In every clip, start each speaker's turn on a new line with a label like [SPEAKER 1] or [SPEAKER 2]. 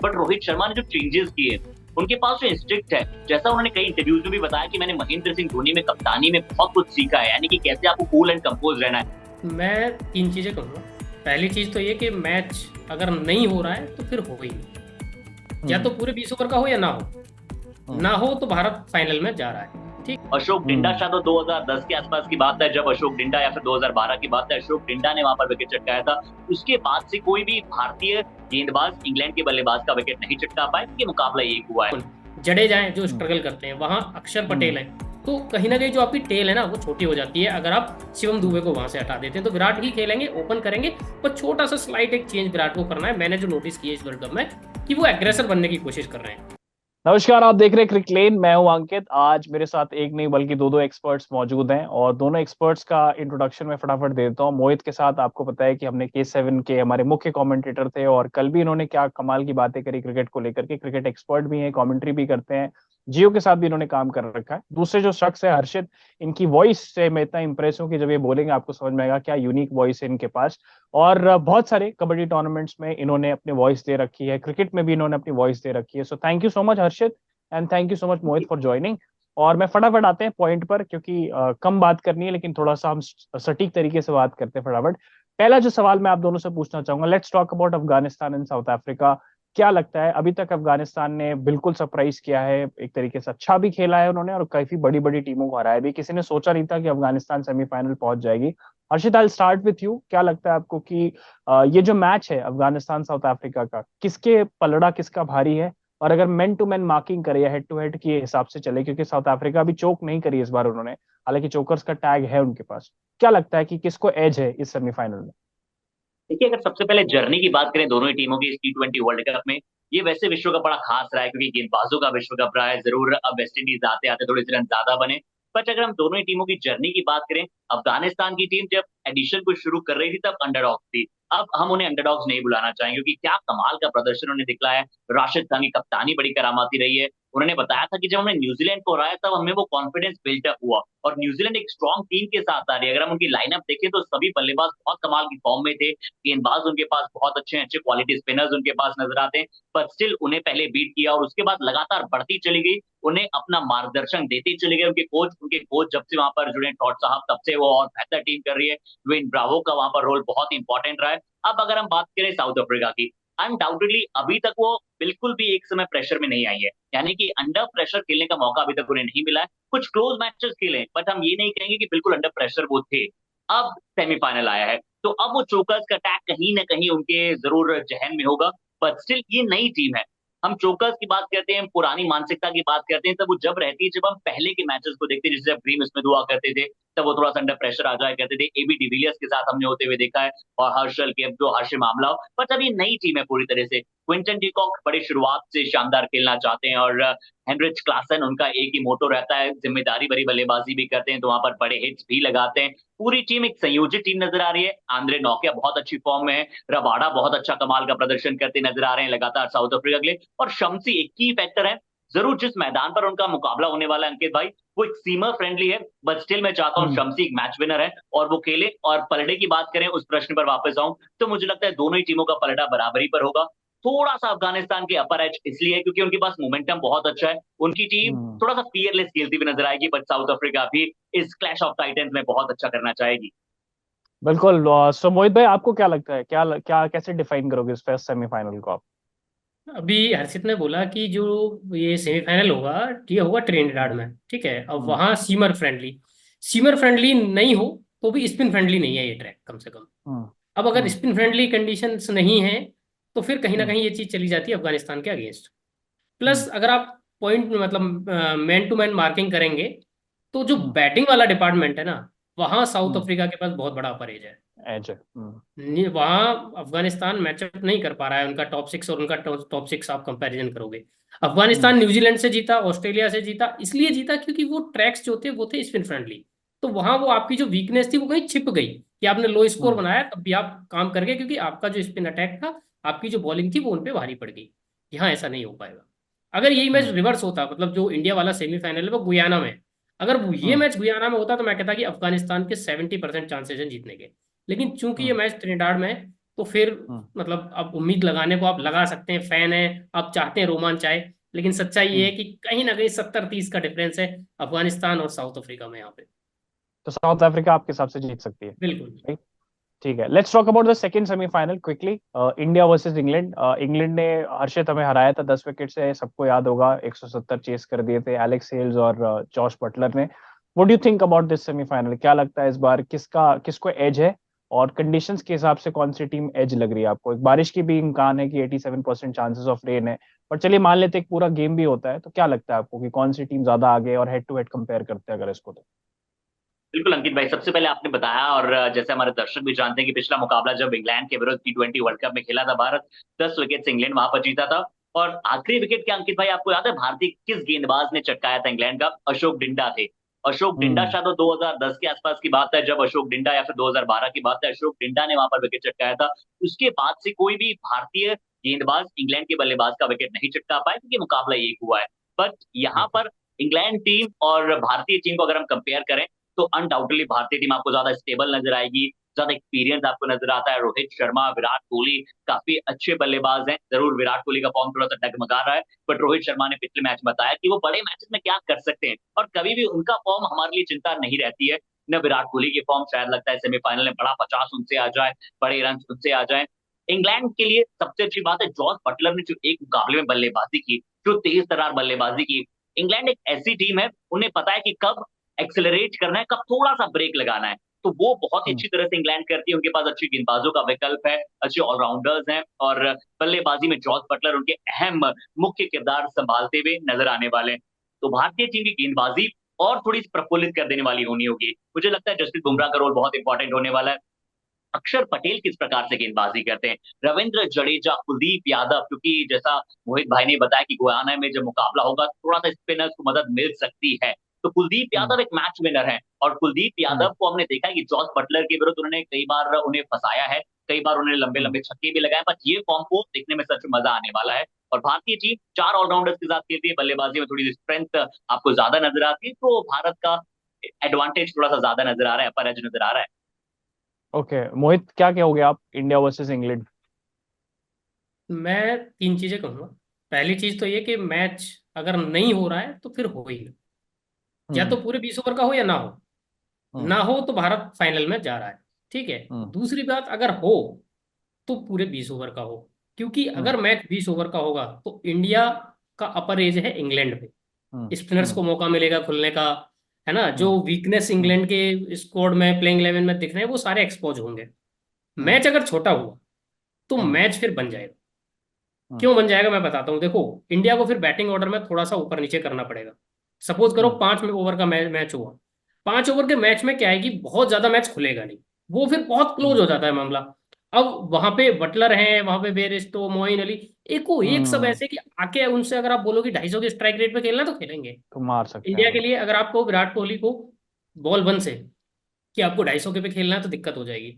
[SPEAKER 1] But Rohit Sharma ने जो changes किए, उनके पास जो इंस्टिंक्ट है, जैसा उन्होंने कई इंटरव्यूज में भी बताया कि मैंने महेंद्र सिंह धोनी में कप्तानी में बहुत कुछ सीखा है, यानी कि कैसे आपको कूल एंड कंपोज रहना है।
[SPEAKER 2] मैं 3 चीज़ें कहूँगा। पहली चीज़ तो ये कि मैच अगर नहीं हो रहा है तो फिर हो ही नहीं, या तो
[SPEAKER 3] हम्म।
[SPEAKER 2] पूरे 20 ओवर का हो या ना हो।
[SPEAKER 3] हम्म।
[SPEAKER 2] ना हो तो भारत फाइनल में जा रहा है, ठीक।
[SPEAKER 1] अशोक डिंडा शायद तो 2010 के आसपास की बात है, जब अशोक डिंडा, या फिर 2012 की बात है, अशोक डिंडा ने वहां पर विकेट चटकाया था। उसके बाद से कोई भी भारतीय गेंदबाज इंग्लैंड के बल्लेबाज का विकेट नहीं चटका पाए, क्योंकि मुकाबला एक हुआ है।
[SPEAKER 2] जडेजा हैं जो
[SPEAKER 3] हम्म।
[SPEAKER 2] स्ट्रगल करते हैं, वहां अक्षर पटेल
[SPEAKER 3] हम्म।
[SPEAKER 2] है। तो कहीं ना कहीं जो आपकी टेल है ना वो छोटी हो जाती है अगर आप शिवम दुबे को वहां से हटा देते हैं। तो विराट ही खेलेंगे, ओपन करेंगे, पर छोटा सा स्लाइट एक चेंज विराट को करना है। मैंने जो नोटिस किया इस वर्ल्ड कप में कि वो एग्रेसर बनने की कोशिश कर रहे हैं।
[SPEAKER 3] नमस्कार, आप देख रहे हैं क्रिकलेन। मैं हूं अंकित। आज मेरे साथ एक नहीं बल्कि दो दो एक्सपर्ट्स मौजूद हैं, और दोनों एक्सपर्ट्स का इंट्रोडक्शन मैं फटाफट दे देता हूं। मोहित के साथ आपको पता है कि हमने K7 के हमारे मुख्य कमेंटेटर थे, और कल भी इन्होंने क्या कमाल की बातें करी क्रिकेट को लेकर के। क्रिकेट एक्सपर्ट भी हैं, कमेंट्री भी करते हैं, जियो के साथ भी इन्होंने काम कर रखा है। दूसरे जो शख्स है हर्षित, इनकी वॉइस से मैं इतना इंप्रेस हूँ कि जब ये बोलेंगे आपको समझ में आएगा क्या यूनिक वॉइस है इनके पास। और बहुत सारे कबड्डी टूर्नामेंट्स में इन्होंने अपनी वॉइस दे रखी है, क्रिकेट में भी इन्होंने अपनी वॉइस दे रखी है। So thank you so much Harshit, and thank you so much Mohit for joining. और मैं फटाफट आते हैं पॉइंट पर, क्योंकि कम बात करनी है लेकिन थोड़ा सा हम सटीक तरीके से बात करते हैं फटाफट। पहला जो सवाल मैं आप दोनों से पूछना चाहूंगा, let's talk about Afghanistan and south Africa. क्या लगता है, अभी तक अफगानिस्तान ने बिल्कुल सरप्राइज किया है, एक तरीके से अच्छा भी खेला है उन्होंने, और काफी बड़ी बड़ी टीमों को हराया भी। किसी ने सोचा नहीं था कि अफगानिस्तान सेमीफाइनल पहुंच जाएगी। हर्षित, आई स्टार्ट विथ यू। क्या लगता है आपको कि ये जो मैच है अफगानिस्तान साउथ अफ्रीका का, किसके पलड़ा किसका भारी है? और अगर मैन टू मैन मार्किंग करे या हेड टू हेड के हिसाब से चले, क्योंकि साउथ अफ्रीका भी चोक नहीं करी इस बार उन्होंने, हालांकि चोकर्स का टैग है उनके पास, क्या लगता है कि किसको एज है इस सेमीफाइनल में?
[SPEAKER 1] देखिए, अगर सबसे पहले जर्नी की बात करें दोनों ही टीमों की इस T20 वर्ल्ड कप में, ये वैसे विश्व कप बड़ा खास रहा है, क्योंकि गेंदबाजों का विश्व कप रहा है। जरूर अब वेस्ट इंडीज आते आते थोड़े से रन ज्यादा बने, बट अगर हम दोनों ही टीमों की जर्नी की बात करें, अफगानिस्तान की टीम जब एडिशन को शुरू कर रही थी तब अंडरडॉग थी। अब हम उन्हें अंडरडॉग्स नहीं बुलाना चाहेंगे, क्योंकि क्या कमाल का प्रदर्शन उन्होंने दिखलाया है। राशिद खान की कप्तानी बड़ी करामाती रही है। उन्होंने बताया था कि जब हमने न्यूजीलैंड को हराया तब हमें वो कॉन्फिडेंस बिल्टअप हुआ, और न्यूजीलैंड एक स्ट्रॉन्ग टीम के साथ आ रही है। अगर हम उनकी लाइनअप देखें तो सभी बल्लेबाज बहुत कमाल की फॉर्म में थे। गेंदबाज उनके पास बहुत अच्छे अच्छे क्वालिटी स्पिनर्स उनके पास नजर आते हैं, पर स्टिल उन्हें पहले बीट किया, और उसके बाद लगातार बढ़ती चली गई। उन्हें अपना मार्गदर्शन देते चले गए उनके कोच जब से वहां पर जुड़े टॉट साहब, तब से वो और बेहतर टीम कर रही है। ड्वेन ब्रावो का वहां पर रोल बहुत इंपॉर्टेंट रहा है। अब अगर हम बात करें साउथ अफ्रीका की, अनडाउटेडली अभी तक वो बिल्कुल भी एक समय प्रेशर में नहीं आई है, यानी कि अंडर प्रेशर खेलने का मौका अभी तक उन्हें नहीं मिला है। कुछ क्लोज मैचेस खेले, बट हम ये नहीं कहेंगे कि बिल्कुल अंडर प्रेशर वो थे। अब सेमीफाइनल आया है, तो अब वो चोकर्स का अटैक कहीं ना कहीं उनके जरूर जहन में होगा। पर स्टिल ये नई टीम है। हम चोकर्स की बात करते हैं, पुरानी मानसिकता की बात करते हैं, तब वो जब रहती है जब हम पहले के मैचेस को देखते हैं, जैसे जब ग्रीम स्मिथ हुआ करते थे, तब वो थोड़ा सा अंडर प्रेशर आ जाया करते थे। एबी डिविलियर्स के साथ हमने होते हुए देखा है, और हर्षल के जो हाशिम आमला हो। पर अब ये नई टीम है पूरी तरह से। क्विंटन डिकॉक बड़ी शुरुआत से शानदार खेलना चाहते हैं, और हेनरिच क्लासन उनका एक ही मोटो रहता है, जिम्मेदारी भरी बल्लेबाजी भी करते हैं, तो वहां पर बड़े हिट्स भी लगाते हैं। पूरी टीम एक संयोजित टीम नजर आ रही है। आंद्रे नौकिया बहुत अच्छी फॉर्म में है, रबाडा बहुत अच्छा कमाल का प्रदर्शन करते नजर आ रहे हैं लगातार साउथ अफ्रीका के लिए, और शम्सी एक ही फैक्टर है। जरूर जिस मैदान पर उनका मुकाबला होने वाला है अंकित भाई, वो एक सीमर फ्रेंडली है, बट स्टिल मैं चाहता हूँ
[SPEAKER 3] हम्म।
[SPEAKER 1] शम्सी एक मैच विनर है और वो खेले। और पलड़े की बात करें, उस प्रश्न पर वापस आऊं, तो मुझे लगता है दोनों ही टीमों का पलड़ा बराबरी पर होगा। थोड़ा सा अफगानिस्तान के अपर एज इसलिए है क्योंकि उनके पास मोमेंटम बहुत अच्छा है। उनकी टीम
[SPEAKER 3] हम्म।
[SPEAKER 1] थोड़ा सा फियरलेस खेलती हुई नजर आएगी, बट साउथ अफ्रीका भी इस क्लैश ऑफ टाइटंस में बहुत अच्छा करना चाहेगी।
[SPEAKER 3] बिल्कुल। सो मोहित भाई, आपको क्या लगता है, क्या क्या कैसे डिफाइन करोगे इस फर्स्ट सेमीफाइनल को आप?
[SPEAKER 2] अभी हर्षित ने बोला कि जो ये सेमीफाइनल होगा, ये होगा ट्रिनिडाड
[SPEAKER 3] हम्म।
[SPEAKER 2] में, ठीक है। अब
[SPEAKER 3] हम्म।
[SPEAKER 2] वहाँ सीमर फ्रेंडली नहीं हो तो भी स्पिन फ्रेंडली नहीं है ये ट्रैक, कम से कम।
[SPEAKER 3] हम्म।
[SPEAKER 2] अब अगर
[SPEAKER 3] हम्म।
[SPEAKER 2] स्पिन फ्रेंडली कंडीशंस नहीं है तो फिर कहीं ना
[SPEAKER 3] हम्म।
[SPEAKER 2] कहीं ये चीज चली जाती है अफगानिस्तान के अगेंस्ट।
[SPEAKER 3] हम्म।
[SPEAKER 2] प्लस अगर आप पॉइंट मतलब मैन टू मैन मार्किंग करेंगे, तो जो
[SPEAKER 3] हम्म।
[SPEAKER 2] बैटिंग वाला डिपार्टमेंट है ना, वहाँ साउथ
[SPEAKER 3] हम्म।
[SPEAKER 2] अफ्रीका के पास बहुत बड़ा परहेज है।
[SPEAKER 3] एज है। हम्म।
[SPEAKER 2] वहाँ अफगानिस्तान मैचअप नहीं कर पा रहा है, उनका टॉप 6 और उनका टॉप 6 आप कंपैरिजन करोगे।
[SPEAKER 3] हम्म।
[SPEAKER 2] अफगानिस्तान न्यूजीलैंड से जीता, ऑस्ट्रेलिया से जीता, इसलिए जीता क्योंकि वो ट्रैक्स जो थे वो थे स्पिन फ्रेंडली। तो वहां वो आपकी जो वीकनेस थी वो कहीं छिप गई कि आपने लो स्कोर
[SPEAKER 3] हम्म।
[SPEAKER 2] बनाया तब भी आप काम कर गए, क्योंकि आपका जो स्पिन अटैक था, आपकी जो बॉलिंग थी वो उन पे भारी पड़ गई। यहाँ ऐसा नहीं हो पाएगा। अगर यही मैच
[SPEAKER 3] हम्म।
[SPEAKER 2] रिवर्स होता, मतलब जो इंडिया वाला सेमीफाइनल है वो गुयाना में, अगर वो ये
[SPEAKER 3] हम्म।
[SPEAKER 2] मैच गुयाना में होता तो मैं कहता कि अफगानिस्तान के 70% चांसेस हैं जीतने के। लेकिन चूंकि ये
[SPEAKER 3] हम्म।
[SPEAKER 2] मैच त्रिनिडाद में है, तो फिर
[SPEAKER 3] हम्म,
[SPEAKER 2] मतलब अब उम्मीद लगाने को आप लगा सकते हैं, फैन है, आप चाहते हैं रोमांच आए, लेकिन सच्चाई ये है
[SPEAKER 3] हम्म।
[SPEAKER 2] कि कहीं ना कहीं 70-30 का डिफरेंस है अफगानिस्तान और साउथ अफ्रीका में यहाँ पे।
[SPEAKER 3] तो साउथ अफ्रीका आपके हिसाब से जीत सकती है,
[SPEAKER 2] बिल्कुल।
[SPEAKER 3] right? ठीक है, let's talk about the second semifinal quickly. India versus England. England ने, हर्षित, हमें हराया था 10 विकेट से, सबको याद होगा, 170 चेस कर दिए थे एलेक्स हेल्स और जॉश बटलर ने। What do you think about this semifinal? क्या लगता है इस बार किसको एज है, और कंडीशंस के हिसाब से कौन सी टीम एज लग रही है आपको? एक बारिश की भी इम्कान है कि 87% चांसेस ऑफ रेन है, पर चलिए मान लेते हैं एक पूरा गेम भी होता है, तो क्या लगता है आपको कि कौन सी टीम ज्यादा आगे है, और हेड टू हेड कंपेयर करते हैं अगर इसको तो?
[SPEAKER 1] बिल्कुल अंकित भाई, सबसे पहले आपने बताया, और जैसे हमारे दर्शक भी जानते हैं कि पिछला मुकाबला जब इंग्लैंड के विरुद्ध T20 वर्ल्ड कप में खेला था भारत, 10 विकेट से इंग्लैंड वहां पर जीता था। और आखिरी विकेट क्या अंकित भाई आपको याद है भारतीय किस गेंदबाज ने चटकाया था इंग्लैंड का? अशोक डिंडा थे। अशोक डिंडा,
[SPEAKER 3] हम्म।
[SPEAKER 1] शायद वो 2010 के आसपास की बात है जब अशोक डिंडा, या फिर 2012 की बात है, अशोक डिंडा ने वहां पर विकेट चटकाया था। उसके बाद से कोई भी भारतीय गेंदबाज इंग्लैंड के बल्लेबाज का विकेट नहीं चटका पाया, क्योंकि मुकाबला एक हुआ है। बट यहाँ
[SPEAKER 3] ओके।
[SPEAKER 1] पर इंग्लैंड टीम और भारतीय टीम को अगर हम कंपेयर करें, तो अनडाउटेडली भारतीय टीम आपको ज्यादा स्टेबल नजर आएगी, ज्यादा एक्सपीरियंस आपको नजर आता है। रोहित शर्मा, विराट कोहली काफी अच्छे बल्लेबाज हैं। जरूर विराट कोहली का फॉर्म थोड़ा सा डगमगा रहा है, बट रोहित शर्मा ने पिछले मैच बताया कि वो बड़े मैचेस में क्या कर सकते हैं, और कभी भी उनका फॉर्म हमारे लिए चिंता नहीं रहती है। न विराट कोहली की फॉर्म, शायद लगता है सेमीफाइनल में बड़ा 50 उनसे आ जाए, बड़े रन उनसे आ जाए। इंग्लैंड के लिए सबसे अच्छी बात है जॉस बटलर ने जो एक मुकाबले में बल्लेबाजी की, जो तेज तरार बल्लेबाजी की। इंग्लैंड एक ऐसी टीम है, उन्हें पता है कि कब एक्सेलरेट करना है, कब थोड़ा सा ब्रेक लगाना है। तो वो बहुत ही
[SPEAKER 3] हम्म।
[SPEAKER 1] अच्छी तरह से इंग्लैंड करती है। उनके पास अच्छी गेंदबाजों का विकल्प है, अच्छे ऑलराउंडर्स हैं, और बल्लेबाजी में जॉस बटलर उनके अहम मुख्य किरदार संभालते हुए नजर आने वाले हैं। तो भारतीय टीम की गेंदबाजी और थोड़ी प्रफुल्लित कर देने वाली होनी होगी। मुझे लगता है जसप्रीत
[SPEAKER 3] हम्म।
[SPEAKER 1] बुमराह का रोल बहुत इंपॉर्टेंट होने वाला है। अक्षर पटेल किस प्रकार से गेंदबाजी करते हैं, रविंद्र जडेजा, कुलदीप यादव, क्योंकि जैसा मोहित भाई ने बताया कि गुयाना में जब मुकाबला होगा थोड़ा सा स्पिनर्स को मदद मिल सकती है। तो कुलदीप
[SPEAKER 3] हम्म।
[SPEAKER 1] यादव एक मैच विनर है, और कुलदीप
[SPEAKER 3] हम्म।
[SPEAKER 1] यादव को हमने देखा है कि जॉस बटलर के विरुद्ध उन्होंने कई बार उन्हें फंसाया है, कई बार उन्हें लंबे
[SPEAKER 3] हम्म।
[SPEAKER 1] लंबे छक्के भी लगाए। बट ये फॉर्म को देखने में सच में मजा आने वाला है। और भारतीय टीम 4 ऑलराउंडर्स के साथ खेलती है, बल्लेबाजी में थोड़ी स्ट्रेंथ आपको ज्यादा नजर आती है, तो भारत का एडवांटेज थोड़ा सा ज्यादा नजर आ रहा है, अपर एज नजर आ रहा है।
[SPEAKER 3] ओके मोहित, क्या कहोगे आप इंडिया वर्सेस इंग्लैंड?
[SPEAKER 2] मैं 3 चीजें कहूंगा। पहली चीज तो ये कि मैच अगर नहीं हो रहा है तो फिर हो ही ना, या तो
[SPEAKER 3] हम्म।
[SPEAKER 2] पूरे 20 ओवर का हो या ना हो।
[SPEAKER 3] हम्म।
[SPEAKER 2] ना हो तो भारत फाइनल में जा रहा है, ठीक है।
[SPEAKER 3] हम्म।
[SPEAKER 2] दूसरी बात, अगर हो तो पूरे 20 ओवर का हो, क्योंकि
[SPEAKER 3] हम्म।
[SPEAKER 2] अगर मैच 20 ओवर का होगा तो इंडिया का अपर एज है इंग्लैंड
[SPEAKER 3] हम्म।
[SPEAKER 2] पे, स्पिनर्स
[SPEAKER 3] हम्म।
[SPEAKER 2] को मौका मिलेगा खुलने का, है ना। जो
[SPEAKER 3] हम्म।
[SPEAKER 2] वीकनेस
[SPEAKER 3] हम्म।
[SPEAKER 2] इंग्लैंड के स्क्वाड में, प्लेइंग 11 में दिख रहे हैं, वो सारे एक्सपोज होंगे।
[SPEAKER 3] हम्म।
[SPEAKER 2] मैच अगर छोटा हुआ तो
[SPEAKER 3] हम्म।
[SPEAKER 2] मैच फिर बन जाएगा।
[SPEAKER 3] हम्म।
[SPEAKER 2] क्यों बन जाएगा मैं बताता हूँ। देखो, इंडिया को फिर बैटिंग ऑर्डर में थोड़ा सा ऊपर नीचे करना पड़ेगा। सपोज करो
[SPEAKER 3] हम्म।
[SPEAKER 2] 5 ओवर का मैच हुआ। 5 ओवर के मैच में क्या है कि बहुत ज्यादा मैच खुलेगा नहीं, वो फिर बहुत क्लोज
[SPEAKER 3] हम्म।
[SPEAKER 2] हो जाता है मामला। अब वहां पे बटलर हैं, वहां पे बेयरस्टो, मोइन अली, एको एक सब
[SPEAKER 3] हम्म।
[SPEAKER 2] ऐसे कि आके उनसे अगर आप बोलो कि 250 के स्ट्राइक रेट पे खेलना है, तो खेलेंगे।
[SPEAKER 3] तो मार सकते हैं
[SPEAKER 2] इंडिया के
[SPEAKER 3] बिल्कुल।
[SPEAKER 2] लिए अगर आपको विराट कोहली को बॉल 1 से कि आपको 250 के पे खेलना है, तो दिक्कत हो जाएगी।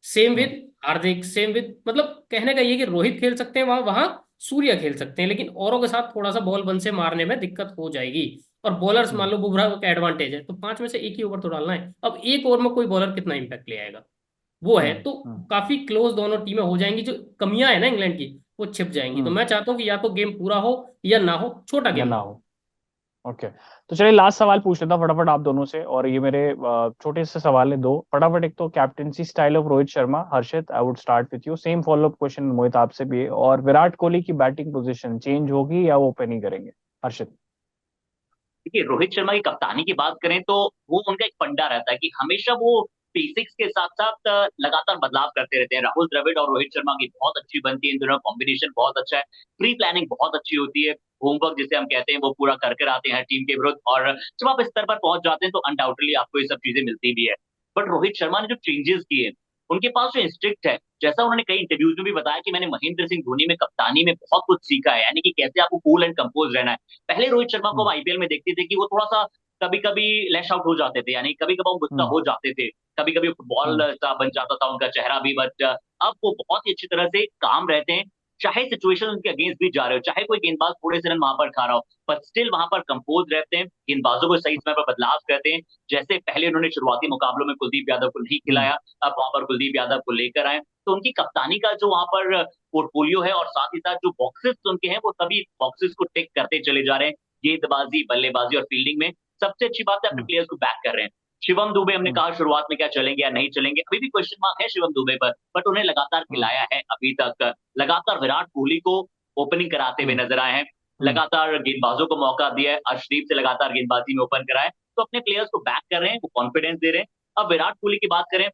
[SPEAKER 2] Same
[SPEAKER 3] hmm.
[SPEAKER 2] With Hardik, same with, मतलब कहने का ये कि रोहित खेल सकते हैं वहां वहां, सूर्य खेल सकते हैं, लेकिन औरों के साथ थोड़ा सा बॉल 1 से मारने में दिक्कत हो जाएगी। और बॉलर्स मान
[SPEAKER 3] हम्म।
[SPEAKER 2] लो बुमराह का एडवांटेज है, तो 5 में से एक ही ओवर तो डालना है। अब एक ओवर में कोई बॉलर कितना इंपैक्ट ले आएगा, वो है।
[SPEAKER 3] हम्म।
[SPEAKER 2] तो
[SPEAKER 3] हम्म।
[SPEAKER 2] काफी क्लोज दोनों टीमें हो जाएंगी, जो कमियां है ना इंग्लैंड की वो छिप जाएंगी। तो
[SPEAKER 3] हम्म।
[SPEAKER 2] मैं चाहता हूँ कि या तो गेम पूरा हो या ना हो, छोटा
[SPEAKER 3] या
[SPEAKER 2] गेम
[SPEAKER 3] ना
[SPEAKER 2] हो।
[SPEAKER 3] हो। ओके, तो चलिए लास्ट सवाल पूछ लेता हूँ फटाफट आप दोनों से, और ये मेरे छोटे से सवाल है दो फटाफट। एक तो captaincy style of Rohit Sharma, Harshit I would start with you, same follow up question Mohit आपसे भी है, और विराट कोहली की बैटिंग पोजीशन चेंज होगी या वो ओपन ही करेंगे? हर्षित।
[SPEAKER 1] देखिए, रोहित शर्मा की कप्तानी की बात करें तो वो उनका एक फंडा रहता है कि हमेशा वो बेसिक्स के साथ साथ लगातार बदलाव करते रहते हैं। राहुल द्रविड़ और रोहित शर्मा की बहुत अच्छी बनती है, इन दोनों कॉम्बिनेशन बहुत अच्छा है। प्री प्लानिंग बहुत अच्छी होती है, होमवर्क जिसे हम कहते हैं वो पूरा कर कर आते हैं टीम के विरुद्ध, और जब आप इस स्तर पर पहुंच जाते हैं तो अनडाउटेडली आपको ये सब चीजें मिलती भी है। बट रोहित शर्मा ने जो चेंजेस किए, उनके पास जो इंस्टिक्ट है, जैसा उन्होंने कई इंटरव्यूज में भी बताया कि मैंने महेंद्र सिंह धोनी में कप्तानी में बहुत कुछ सीखा है, यानी कि कैसे आपको कूल एंड कंपोज रहना है। पहले रोहित शर्मा को
[SPEAKER 3] हम्म।
[SPEAKER 1] हम आईपीएल में देखते थे कि वो थोड़ा सा कभी कभी लैश आउट हो जाते थे, यानी कभी कभी वो गुस्सा
[SPEAKER 3] हम्म।
[SPEAKER 1] हो जाते थे, कभी कभी फुटबॉल
[SPEAKER 3] हम्म।
[SPEAKER 1] सा बन जाता था उनका चेहरा भी। बट अब वो बहुत ही अच्छी तरह से काम रहते हैं, चाहे सिचुएशन उनके अगेंस्ट भी जा रहे हो, चाहे कोई गेंदबाज थोड़े से रन वहां पर खा रहा हो, पर स्टिल वहां पर कंपोज रहते हैं, गेंदबाजों को सही समय पर बदलाव करते हैं। जैसे पहले उन्होंने शुरुआती मुकाबलों में कुलदीप यादव को नहीं खिलाया, अब वहां पर कुलदीप यादव को लेकर आए, तो उनकी कप्तानी का जो वहां पर पोर्टफोलियो है और साथ ही साथ जो बॉक्सेस उनके हैं वो सभी बॉक्सेस को टिक करते चले जा रहे हैं, गेंदबाजी, बल्लेबाजी और फील्डिंग में। सबसे अच्छी बात है अपने प्लेयर्स को बैक कर रहे हैं। शिवम दुबे, हमने कहा शुरुआत में क्या चलेंगे या नहीं चलेंगे, अभी भी क्वेश्चन मार्क है शिवम दुबे पर, बट उन्हें लगातार खिलाया है अभी तक। लगातार विराट कोहली को ओपनिंग कराते हुए नजर आए हैं, लगातार गेंदबाजों को मौका दिया है, अर्शदीप से लगातार गेंदबाजी में ओपन कराए, तो अपने प्लेयर्स को बैक कर रहे हैं, वो कॉन्फिडेंस दे रहे हैं। अब विराट कोहली की बात करें,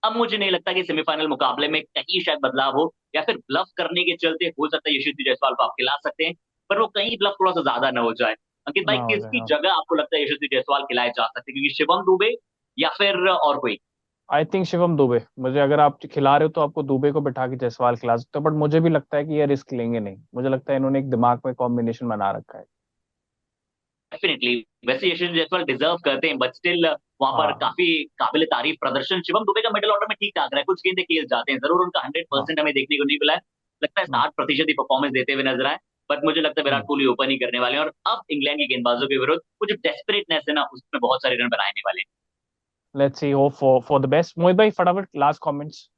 [SPEAKER 1] अब मुझे नहीं लगता कि सेमीफाइनल मुकाबले में कहीं शायद बदलाव हो, या फिर ब्लफ करने के चलते हो सकता है यशस्वी जायसवाल को आप खिला सकते हैं, पर वो कहीं ब्लफ थोड़ा सा ज्यादा ना हो जाए। अंकित भाई,
[SPEAKER 3] ना हो जाए,
[SPEAKER 1] किसकी
[SPEAKER 3] हाँ।
[SPEAKER 1] जगह आपको लगता है यशस्वी जायसवाल खिलाए जा सकते हैं, क्योंकि शिवम दुबे या फिर और कोई?
[SPEAKER 3] आई थिंक शिवम दुबे, मुझे अगर आप खिला रहे हो तो आपको दुबे को बिठा के जायसवाल खिला सकते हो, बट मुझे भी लगता है कि ये रिस्क लेंगे नहीं। मुझे लगता है इन्होंने एक दिमाग में कॉम्बिनेशन बना रखा है।
[SPEAKER 1] डेफिनेटली, वैसे यशस्वी जायसवाल डिजर्व करते हैं, बट स्टिल वहां पर
[SPEAKER 3] हाँ।
[SPEAKER 1] काफी काबिल तारीफ प्रदर्शन शिवम दुबे का मिडिल ऑर्डर में ठीक ठाक रहा है, कुछ गेंदे खेल जाते हैं, जरूर उनका हंड्रेड
[SPEAKER 3] हाँ।
[SPEAKER 1] परसेंट हमें देखने को नहीं मिला है, लगता है
[SPEAKER 3] हम्म,
[SPEAKER 1] 60% ही परफॉर्मेंस देते हुए नजर आए। बट मुझे लगता है विराट
[SPEAKER 3] हम्म।
[SPEAKER 1] कोहली ओपन ही करने वाले हैं, और अब इंग्लैंड के गेंदबाजों के विरुद्ध वो जो डेस्परेटनेस है ना, उसमें बहुत सारे रन बनाने वाले हैं।
[SPEAKER 3] Let's see, hope for the best. Mohit भाई फटाफट लास्ट कमेंट्स।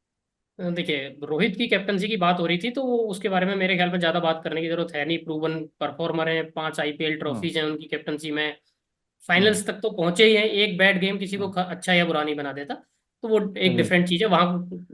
[SPEAKER 2] देखिए, रोहित की कैप्टनसी की बात हो रही थी, तो उसके बारे में मेरे ख्याल में ज्यादा बात करने की जरूरत है नहीं। प्रूवन परफॉर्मर है, 5 आईपीएल
[SPEAKER 3] हम्म,
[SPEAKER 2] ट्रॉफीज हैं उनकी कैप्टनसी में,
[SPEAKER 3] हम्म।
[SPEAKER 2] फाइनल्स तक तो पहुंचे ही हैं। एक बैड गेम किसी को
[SPEAKER 3] हम्म।
[SPEAKER 2] अच्छा या बुरा नहीं बना देता, तो वो एक
[SPEAKER 3] चलिए।
[SPEAKER 2] डिफरेंट चीज है, वहां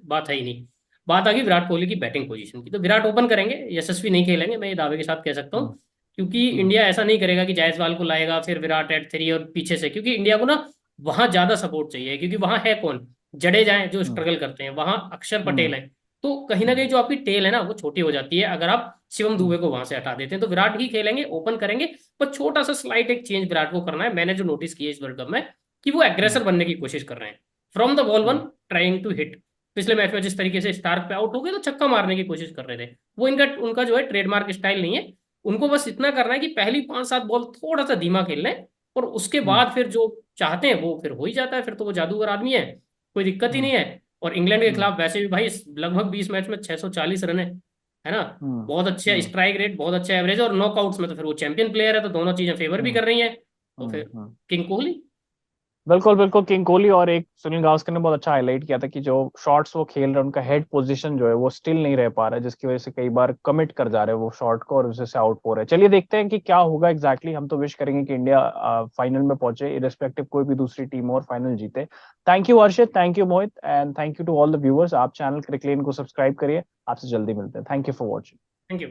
[SPEAKER 2] बात है ही नहीं। बात आ गई विराट कोहली की बैटिंग पोजीशन की, तो विराट ओपन करेंगे, यशस्वी नहीं खेलेंगे, मैं ये दावे के साथ कह सकता
[SPEAKER 3] हम्म,
[SPEAKER 2] हूँ। क्योंकि
[SPEAKER 3] हम्म,
[SPEAKER 2] इंडिया ऐसा नहीं करेगा कि जायसवाल को लाएगा फिर विराट एट 3 और पीछे से, क्योंकि इंडिया को ना वहां ज्यादा सपोर्ट चाहिए, क्योंकि वहां है कौन, जडेजा हैं जो
[SPEAKER 3] हम्म,
[SPEAKER 2] स्ट्रगल करते हैं, वहां अक्षर
[SPEAKER 3] हम्म,
[SPEAKER 2] पटेल हैं। तो कहीं ना
[SPEAKER 3] हम्म,
[SPEAKER 2] कहीं जो आपकी टेल है ना वो छोटी हो जाती है अगर आप शिवम
[SPEAKER 3] हम्म,
[SPEAKER 2] दुबे को वहां से हटा देते हैं। तो विराट ही खेलेंगे, ओपन करेंगे, पर छोटा सा स्लाइट एक चेंज विराट को करना है। मैंने जो नोटिस किया इस वर्ल्ड कप में कि वो
[SPEAKER 3] हम्म,
[SPEAKER 2] एग्रेसर बनने की कोशिश कर रहे हैं, from the ball one
[SPEAKER 3] hmm,
[SPEAKER 2] trying to hit. पिछले मैच में जिस तरीके से स्टार्क पे आउट हो गए तो छक्का मारने की कोशिश कर रहे थे, वो इनका उनका जो है ट्रेडमार्क स्टाइल नहीं है। उनको बस इतना करना है कि पहली 5-7 बॉल थोड़ा सा धीमा खेल लें, और उसके
[SPEAKER 3] हम्म,
[SPEAKER 2] बाद फिर जो चाहते हैं वो फिर हो ही जाता है, फिर तो वो जादूगर आदमी है, कोई दिक्कत ही
[SPEAKER 3] हम्म,
[SPEAKER 2] नहीं है। और इंग्लैंड के
[SPEAKER 3] हम्म,
[SPEAKER 2] खिलाफ वैसे भी भाई लगभग 20 मैच में 640 रन है ना,
[SPEAKER 3] हम्म,
[SPEAKER 2] बहुत अच्छे
[SPEAKER 3] हम्म,
[SPEAKER 2] स्ट्राइक रेट, बहुत अच्छा एवरेज, और नॉकआउट्स में तो फिर वो चैंपियन प्लेयर है, तो दोनों चीजें फेवर भी
[SPEAKER 3] हम्म,
[SPEAKER 2] कर रही हैं। तो
[SPEAKER 3] हम्म,
[SPEAKER 2] फिर किंग कोहली।
[SPEAKER 3] बिल्कुल बिल्कुल, किंग कोहली। और एक सुनील गावस्कर ने बहुत अच्छा हाईलाइट किया था कि जो शॉट्स वो खेल रहे हैं उनका हेड पोजीशन जो है वो स्टिल नहीं रह पा रहा है, जिसकी वजह से कई बार कमिट कर जा रहे हैं वो शॉट को और उसी से आउट हो रहे हैं। चलिए देखते हैं कि क्या होगा एग्जैक्टली। हम तो विश करेंगे कि इंडिया फाइनल में पहुंचे, इरेस्पेक्टिव कोई भी दूसरी टीम और फाइनल जीते। Thank you Harshit, thank you Mohit, and thank you to all the viewers. आप चैनल क्रिकलेन को सब्सक्राइब करिए। आपसे जल्दी मिलते हैं। Thank you for watching.
[SPEAKER 2] Thank you.